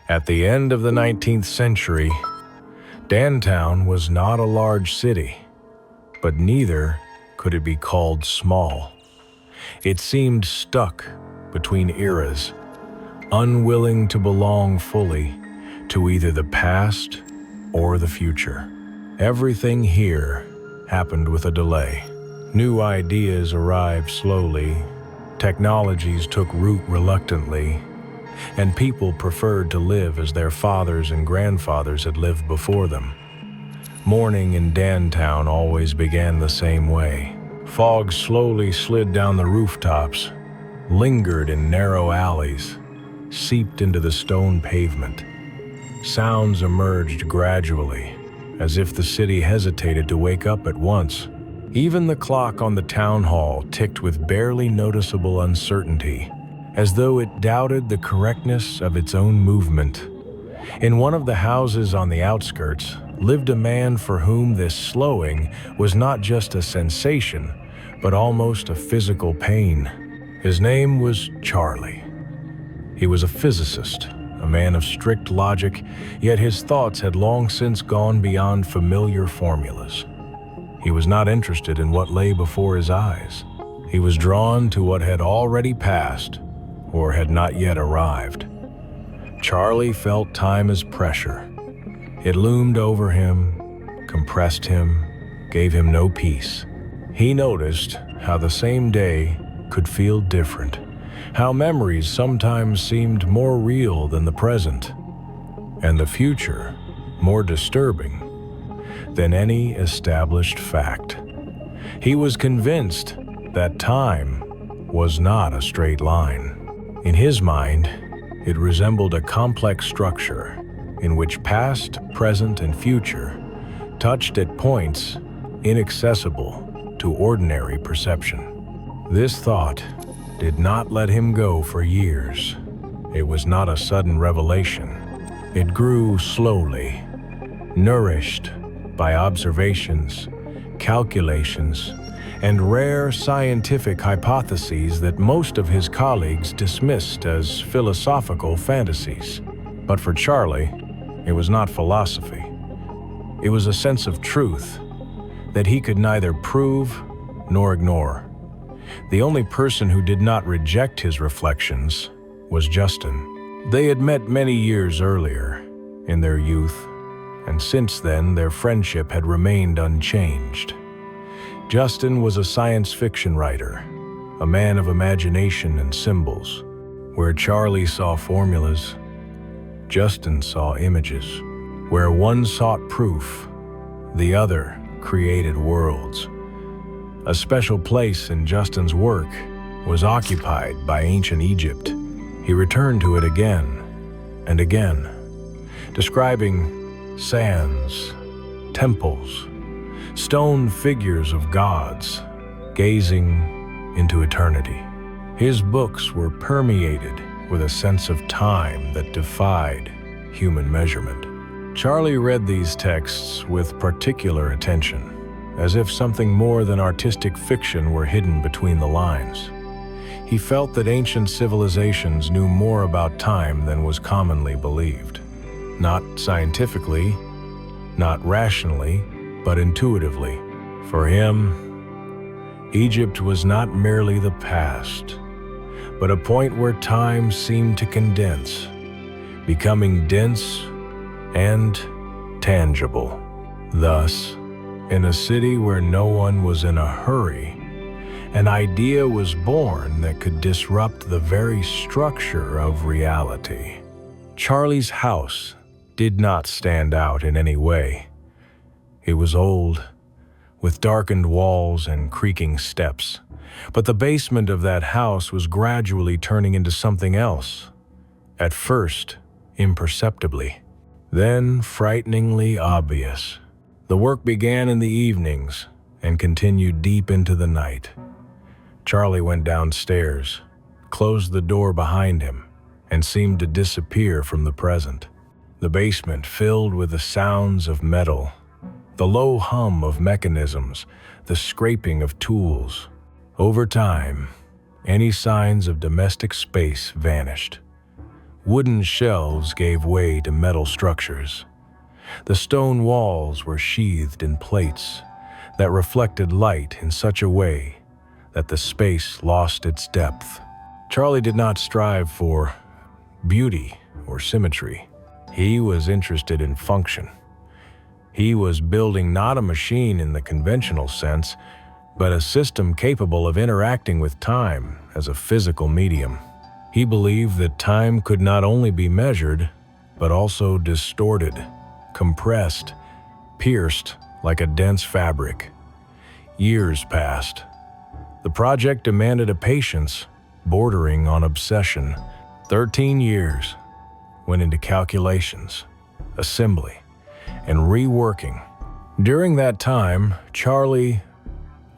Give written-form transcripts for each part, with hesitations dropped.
At the end of the 19th century, Dantown was not a large city, but neither could it be called small. It seemed stuck between eras, unwilling to belong fully to either the past or the future. Everything here happened with a delay. New ideas arrived slowly, technologies took root reluctantly, and people preferred to live as their fathers and grandfathers had lived before them. Morning in Dantown always began the same way. Fog slowly slid down the rooftops, lingered in narrow alleys, seeped into the stone pavement. Sounds emerged gradually, as if the city hesitated to wake up at once. Even the clock on the town hall ticked with barely noticeable uncertainty, as though it doubted the correctness of its own movement. In one of the houses on the outskirts lived a man for whom this slowing was not just a sensation, but almost a physical pain. His name was Charlie. He was a physicist, a man of strict logic, yet his thoughts had long since gone beyond familiar formulas. He was not interested in what lay before his eyes. He was drawn to what had already passed or had not yet arrived. Charlie felt time as pressure. It loomed over him, compressed him, gave him no peace. He noticed how the same day could feel different, how memories sometimes seemed more real than the present, and the future more disturbing than any established fact. He was convinced that time was not a straight line. In his mind, it resembled a complex structure in which past, present, and future touched at points inaccessible to ordinary perception. This thought did not let him go for years. It was not a sudden revelation. It grew slowly, nourished by observations, calculations, and rare scientific hypotheses that most of his colleagues dismissed as philosophical fantasies. But for Charlie, it was not philosophy. It was a sense of truth that he could neither prove nor ignore. The only person who did not reject his reflections was Justin. They had met many years earlier, in their youth, and since then their friendship had remained unchanged. Justin was a science fiction writer, a man of imagination and symbols. Where Charlie saw formulas, Justin saw images. Where one sought proof, the other created worlds. A special place in Justin's work was occupied by ancient Egypt. He returned to it again and again, describing sands, temples, stone figures of gods, gazing into eternity. His books were permeated with a sense of time that defied human measurement. Charlie read these texts with particular attention, as if something more than artistic fiction were hidden between the lines. He felt that ancient civilizations knew more about time than was commonly believed. Not scientifically, not rationally, but intuitively. For him, Egypt was not merely the past, but a point where time seemed to condense, becoming dense and tangible. Thus, in a city where no one was in a hurry, an idea was born that could disrupt the very structure of reality. Charlie's house did not stand out in any way. It was old, with darkened walls and creaking steps, but the basement of that house was gradually turning into something else. At first, imperceptibly, then frighteningly obvious. The work began in the evenings and continued deep into the night. Charlie went downstairs, closed the door behind him, and seemed to disappear from the present. The basement filled with the sounds of metal, the low hum of mechanisms, the scraping of tools. Over time, any signs of domestic space vanished. Wooden shelves gave way to metal structures. The stone walls were sheathed in plates that reflected light in such a way that the space lost its depth. Charlie did not strive for beauty or symmetry. He was interested in function. He was building not a machine in the conventional sense, but a system capable of interacting with time as a physical medium. He believed that time could not only be measured, but also distorted, compressed, pierced like a dense fabric. Years passed. The project demanded a patience bordering on obsession. 13 years went into calculations, assembly, and reworking. During that time, Charlie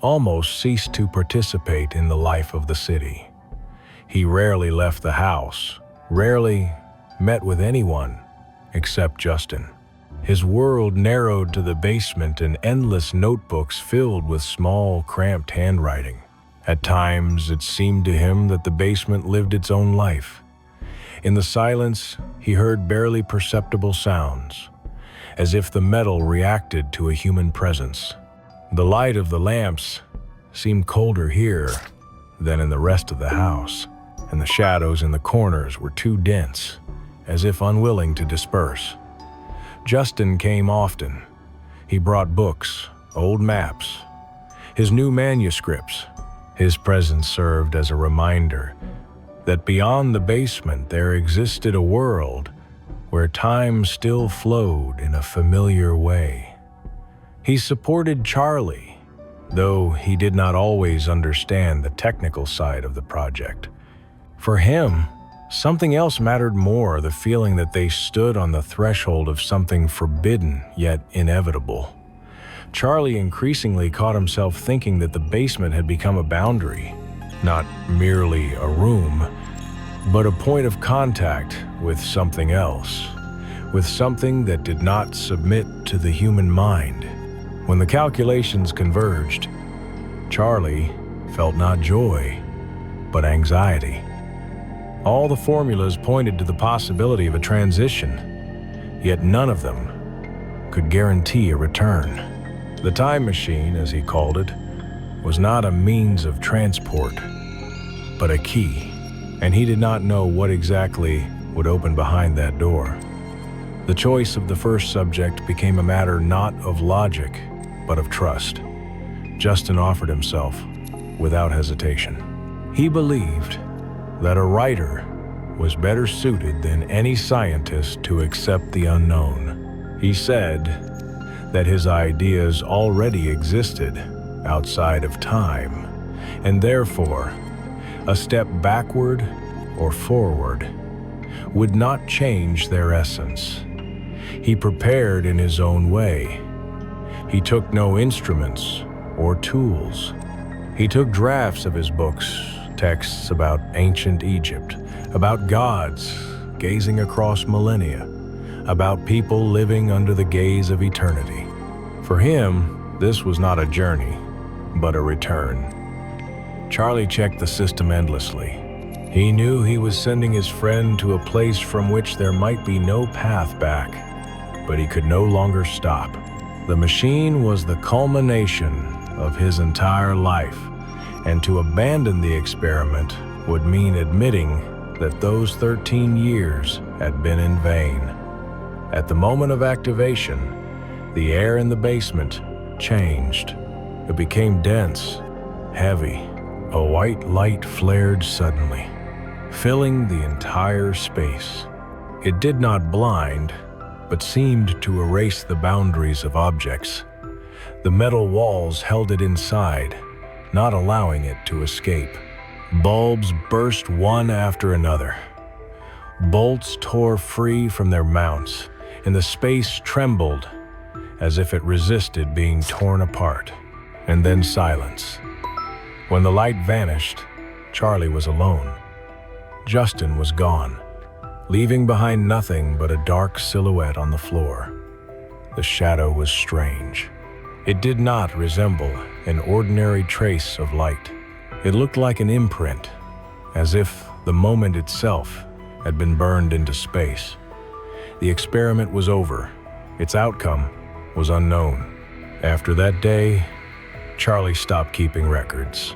almost ceased to participate in the life of the city. He rarely left the house, rarely met with anyone except Justin. His world narrowed to the basement and endless notebooks filled with small, cramped handwriting. At times, it seemed to him that the basement lived its own life. In the silence, he heard barely perceptible sounds, as if the metal reacted to a human presence. The light of the lamps seemed colder here than in the rest of the house, and the shadows in the corners were too dense, as if unwilling to disperse. Justin came often. He brought books, old maps, his new manuscripts. His presence served as a reminder that beyond the basement there existed a world where time still flowed in a familiar way. He supported Charlie, though he did not always understand the technical side of the project. For him, something else mattered more, the feeling that they stood on the threshold of something forbidden yet inevitable. Charlie increasingly caught himself thinking that the basement had become a boundary, not merely a room, but a point of contact with something else, with something that did not submit to the human mind. When the calculations converged, Charlie felt not joy, but anxiety. All the formulas pointed to the possibility of a transition, yet none of them could guarantee a return. The time machine, as he called it, was not a means of transport, but a key, and he did not know what exactly would open behind that door. The choice of the first subject became a matter not of logic, but of trust. Justin offered himself without hesitation. He believed that a writer was better suited than any scientist to accept the unknown. He said that his ideas already existed outside of time, and therefore, a step backward or forward would not change their essence. He prepared in his own way. He took no instruments or tools. He took drafts of his books, texts about ancient Egypt, about gods gazing across millennia, about people living under the gaze of eternity. For him, this was not a journey, but a return. Charlie checked the system endlessly. He knew he was sending his friend to a place from which there might be no path back, but he could no longer stop. The machine was the culmination of his entire life, and to abandon the experiment would mean admitting that those 13 years had been in vain. At the moment of activation, the air in the basement changed. It became dense, heavy. A white light flared suddenly, filling the entire space. It did not blind, but seemed to erase the boundaries of objects. The metal walls held it inside, not allowing it to escape. Bulbs burst one after another. Bolts tore free from their mounts, and the space trembled as if it resisted being torn apart. And then silence. When the light vanished, Charlie was alone. Justin was gone, leaving behind nothing but a dark silhouette on the floor. The shadow was strange. It did not resemble an ordinary trace of light. It looked like an imprint, as if the moment itself had been burned into space. The experiment was over. Its outcome was unknown. After that day, Charlie stopped keeping records.